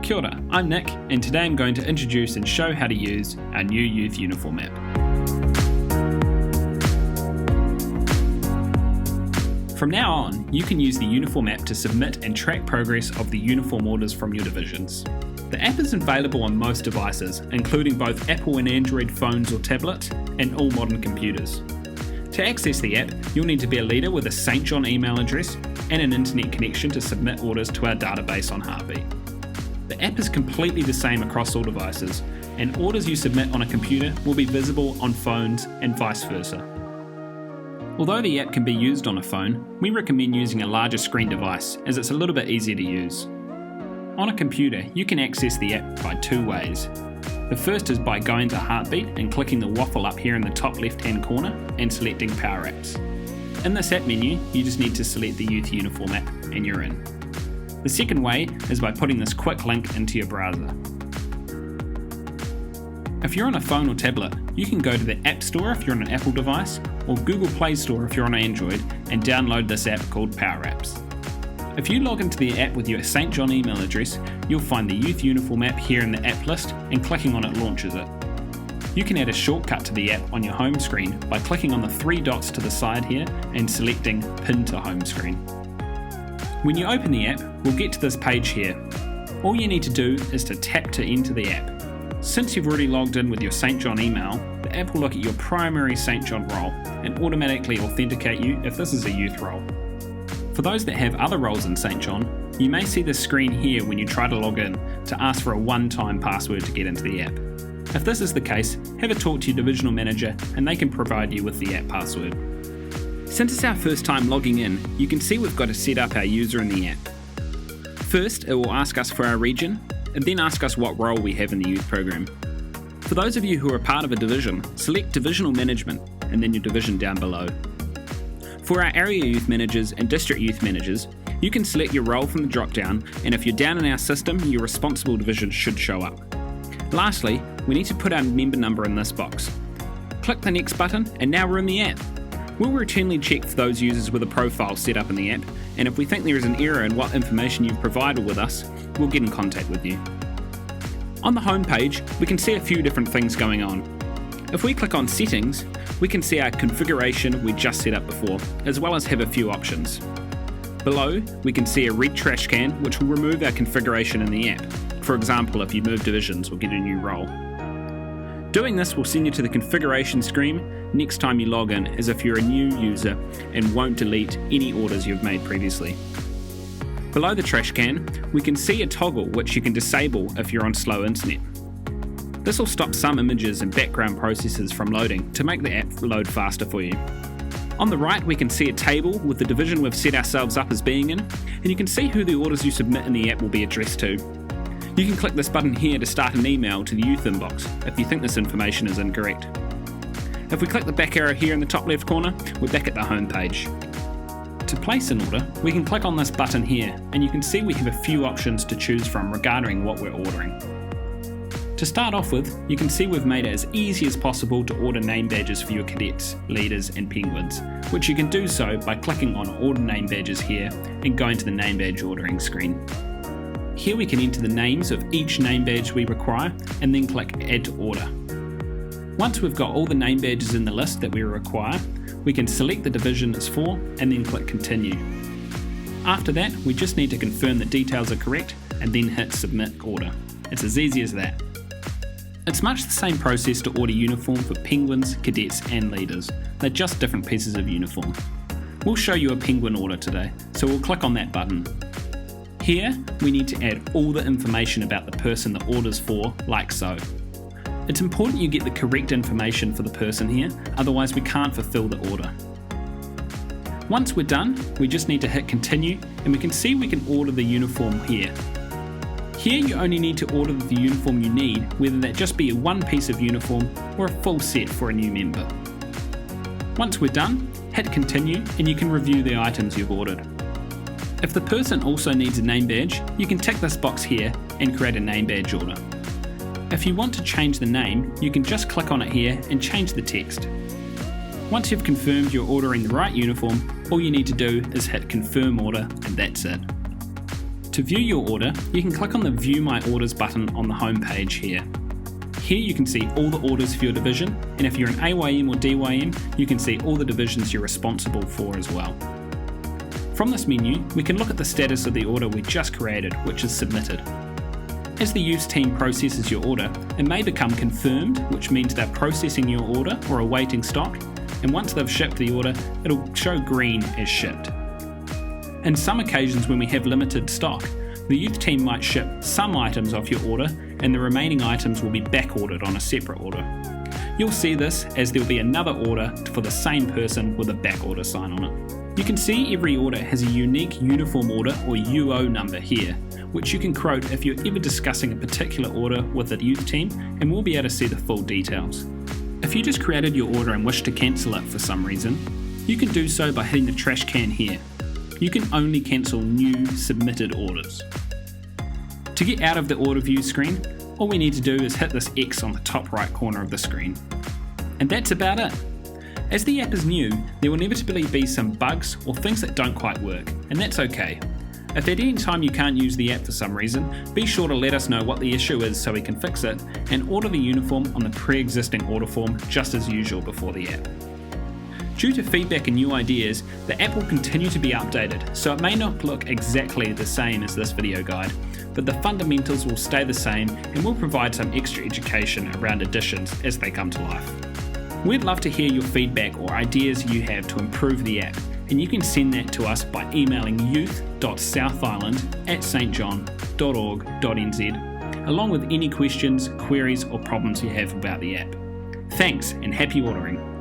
Kia ora, I'm Nick, and today I'm going to introduce and show how to use our new youth uniform app. From now on, you can use the uniform app to submit and track progress of the uniform orders from your divisions. The app is available on most devices, including both Apple and Android phones or tablets, and all modern computers. To access the app, you'll need to be a leader with a St. John email address and an internet connection to submit orders to our database on Heartbeat. The app is completely the same across all devices, and orders you submit on a computer will be visible on phones and vice versa. Although the app can be used on a phone, we recommend using a larger screen device as it's a little bit easier to use. On a computer, you can access the app by two ways. The first is by going to Heartbeat and clicking the waffle up here in the top left-hand corner and selecting Power Apps. In this app menu, you just need to select the Youth Uniform app and you're in. The second way is by putting this quick link into your browser. If you're on a phone or tablet, you can go to the App Store if you're on an Apple device, or Google Play Store if you're on Android, and download this app called Power Apps. If you log into the app with your St. John email address, you'll find the Youth Uniform app here in the app list, and clicking on it launches it. You can add a shortcut to the app on your home screen by clicking on the three dots to the side here and selecting Pin to Home Screen. When you open the app, we'll get to this page here. All you need to do is to tap to enter the app. Since you've already logged in with your St. John email, the app will look at your primary St. John role and automatically authenticate you if this is a youth role. For those that have other roles in St. John, you may see this screen here when you try to log in to ask for a one-time password to get into the app. If this is the case, have a talk to your divisional manager and they can provide you with the app password. Since it's our first time logging in, you can see we've got to set up our user in the app. First, it will ask us for our region, and then ask us what role we have in the youth program. For those of you who are part of a division, select Divisional Management and then your division down below. For our area youth managers and district youth managers, you can select your role from the drop-down, and if you're down in our system, your responsible division should show up. Lastly, we need to put our member number in this box. Click the next button and now we're in the app. We'll routinely check for those users with a profile set up in the app, and if we think there is an error in what information you've provided with us, we'll get in contact with you. On the home page, we can see a few different things going on. If we click on Settings, we can see our configuration we just set up before, as well as have a few options. Below, we can see a red trash can, which will remove our configuration in the app. For example, if you move divisions or get a new role. Doing this will send you to the configuration screen next time you log in, as if you're a new user, and won't delete any orders you've made previously. Below the trash can, we can see a toggle which you can disable if you're on slow internet. This will stop some images and background processes from loading to make the app load faster for you. On the right, we can see a table with the division we've set ourselves up as being in, and you can see who the orders you submit in the app will be addressed to. You can click this button here to start an email to the youth inbox if you think this information is incorrect. If we click the back arrow here in the top left corner, we're back at the home page. To place an order, we can click on this button here, and you can see we have a few options to choose from regarding what we're ordering. To start off with, you can see we've made it as easy as possible to order name badges for your cadets, leaders and penguins, which you can do so by clicking on Order Name Badges here and going to the name badge ordering screen. Here we can enter the names of each name badge we require and then click Add to Order. Once we've got all the name badges in the list that we require, we can select the division it's for and then click Continue. After that, we just need to confirm the details are correct and then hit Submit Order. It's as easy as that. It's much the same process to order uniform for penguins, cadets and leaders. They're just different pieces of uniform. We'll show you a penguin order today, so we'll click on that button. Here, we need to add all the information about the person the order's for, like so. It's important you get the correct information for the person here, otherwise we can't fulfill the order. Once we're done, we just need to hit Continue, and we can see we can order the uniform here. Here you only need to order the uniform you need, whether that just be a one piece of uniform or a full set for a new member. Once we're done, hit Continue and you can review the items you've ordered. If the person also needs a name badge, you can tick this box here and create a name badge order. If you want to change the name, you can just click on it here and change the text. Once you've confirmed you're ordering the right uniform, all you need to do is hit Confirm Order and that's it. To view your order, you can click on the View My Orders button on the home page here. Here you can see all the orders for your division, and if you're an AYM or DYM, you can see all the divisions you're responsible for as well. From this menu, we can look at the status of the order we just created, which is submitted. As the use team processes your order, it may become confirmed, which means they're processing your order or awaiting stock, and once they've shipped the order, it'll show green as shipped. In some occasions when we have limited stock, the youth team might ship some items off your order and the remaining items will be back ordered on a separate order. You'll see this as there'll be another order for the same person with a back order sign on it. You can see every order has a unique uniform order or UO number here, which you can quote if you're ever discussing a particular order with the youth team, and we'll be able to see the full details. If you just created your order and wish to cancel it for some reason, you can do so by hitting the trash can here. You can only cancel new submitted orders. To get out of the order view screen, all we need to do is hit this X on the top right corner of the screen. And that's about it. As the app is new, there will inevitably be some bugs or things that don't quite work, and that's okay. If at any time you can't use the app for some reason, be sure to let us know what the issue is so we can fix it, and order the uniform on the pre-existing order form just as usual before the app. Due to feedback and new ideas, the app will continue to be updated, so it may not look exactly the same as this video guide, but the fundamentals will stay the same and we'll provide some extra education around additions as they come to life. We'd love to hear your feedback or ideas you have to improve the app, and you can send that to us by emailing youth.southisland@stjohn.org.nz, along with any questions, queries or problems you have about the app. Thanks and happy ordering!